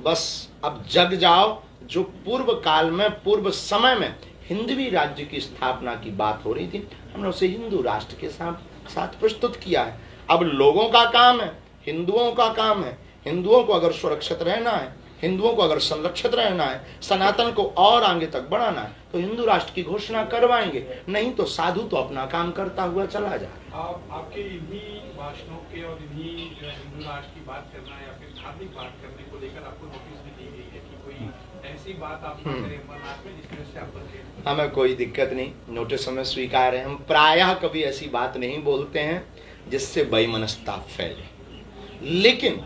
बस अब जग जाओ। जो पूर्व काल में, पूर्व समय में हिंदवी राज्य की स्थापना की बात हो रही थी, हमने उसे हिंदू राष्ट्र के साथ प्रस्तुत किया है। अब लोगों का काम है, हिंदुओं का काम है, हिंदुओं को अगर सुरक्षित रहना है, हिंदुओं को अगर संरक्षित रहना है, सनातन को और आगे तक बढ़ाना है, तो हिंदू राष्ट्र की घोषणा करवाएंगे, नहीं तो साधु तो अपना काम करता हुआ चला जाए। आपके इन्हीं भाषणों के और इन्हीं हिंदू राष्ट्र की बात करना या फिर धार्मिक बात करने को लेकर आपको नोटिस भी दी गई है कि कोई ऐसी बात आप करें अमरनाथ में जिसकी वजह से आपको? हमें कोई दिक्कत नहीं, नोटिस हमें स्वीकार है। हम प्रायः कभी ऐसी बात नहीं बोलते हैं जिससे बेईमानता फैले, लेकिन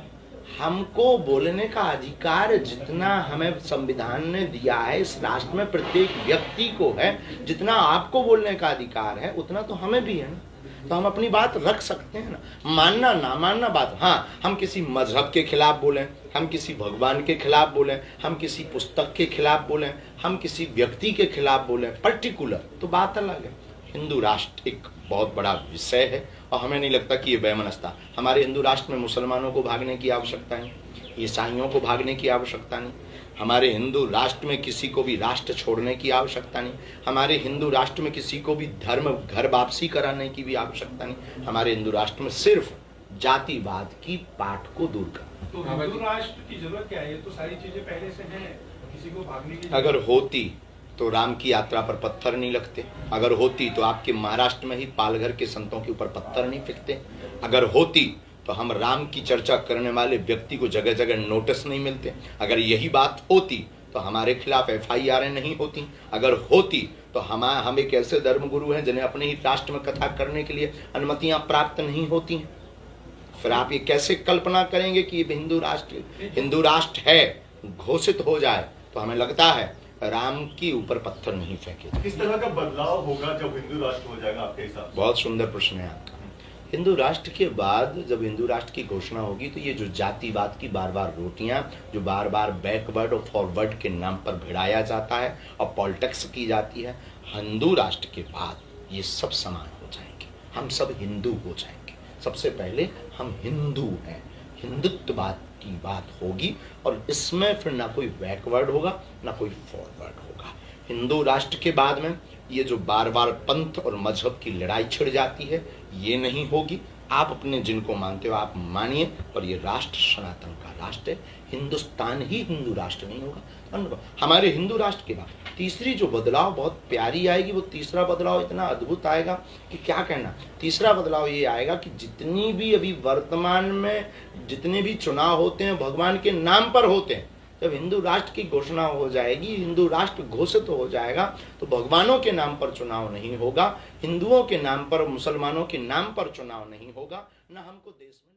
हमको बोलने का अधिकार जितना हमें संविधान ने दिया है, इस राष्ट्र में प्रत्येक व्यक्ति को है, जितना आपको बोलने का अधिकार है उतना तो हमें भी है ना। तो हम अपनी बात रख सकते हैं ना, मानना ना मानना बात। हाँ, हम किसी मजहब के खिलाफ बोलें, हम किसी भगवान के खिलाफ बोलें, हम किसी पुस्तक के खिलाफ बोलें, हम किसी व्यक्ति के खिलाफ बोलें पर्टिकुलर, तो बात अलग है। हिंदू राष्ट्र एक बहुत बड़ा विषय है और हमें नहीं लगता कि ये बेमनस्ता। हमारे हिंदू राष्ट्र में मुसलमानों को भागने की आवश्यकता नहीं, ईसाइयों को भागने की आवश्यकता नहीं, हमारे हिंदू राष्ट्र में किसी को भी राष्ट्र छोड़ने की आवश्यकता नहीं, हमारे हिंदू राष्ट्र में किसी को भी धर्म घर वापसी कराने की भी आवश्यकता नहीं। हमारे हिंदू राष्ट्र में सिर्फ जातिवाद की पाठ को दूर करना। तो हिंदू राष्ट्र की जरूरत क्या है? ये तो सारी चीजें पहले से हैं, किसी को भागने की अगर होती तो राम की यात्रा पर पत्थर नहीं लगते, अगर होती तो आपके महाराष्ट्र में ही पालघर के संतों के ऊपर पत्थर नहीं फेंकते, अगर होती तो हम राम की चर्चा करने वाले व्यक्ति को जगह जगह नोटिस नहीं मिलते, अगर यही बात होती तो हमारे खिलाफ FIR नहीं होती, अगर होती तो हम एक ऐसे धर्मगुरु हैं जिन्हें अपने ही राष्ट्र में कथा करने के लिए अनुमतियां प्राप्त नहीं होती। फिर आप ये कैसे कल्पना करेंगे कि हिंदू राष्ट्र है घोषित हो जाए तो हमें लगता है राम के ऊपर पत्थर नहीं फेंके। किस तरह का बदलाव होगा जब हिंदू राष्ट्र हो जाएगा आपके हिसाब से? बहुत सुंदर प्रश्न है आपका। हिंदू राष्ट्र के बाद जब हिंदू राष्ट्र की घोषणा होगी तो ये जो जातिवाद की बार बार रोटियां, जो बार बार बैकवर्ड और फॉरवर्ड के नाम पर भिड़ाया जाता है और पॉलिटिक्स की जाती है, हिंदू राष्ट्र के बाद ये सब समान हो जाएंगे, हम सब हिंदू हो जाएंगे। सबसे पहले हम हिंदू हैं, हिंदुत्ववाद की बात होगी और इसमें फिर ना कोई बैकवर्ड होगा ना कोई फॉरवर्ड होगा। हिंदू राष्ट्र के बाद में ये जो बार बार पंथ और मजहब की लड़ाई छिड़ जाती है ये नहीं होगी। आप अपने जिनको मानते हो आप मानिए, पर ये राष्ट्र सनातन का राष्ट्र है। हिंदुस्तान ही हिंदू राष्ट्र नहीं होगा। हमारे हिंदू राष्ट्र के बाद तीसरी जो बदलाव बहुत प्यारी आएगी, वो तीसरा बदलाव इतना अद्भुत आएगा कि क्या कहना। तीसरा बदलाव ये आएगा कि जितनी भी अभी वर्तमान में जितने भी चुनाव होते हैं भगवान के नाम पर होते हैं, जब हिंदू राष्ट्र की घोषणा हो जाएगी, हिंदू राष्ट्र घोषित हो जाएगा, तो भगवानों के नाम पर चुनाव नहीं होगा, हिंदुओं के नाम पर, मुसलमानों के नाम पर चुनाव नहीं होगा, न हमको देश में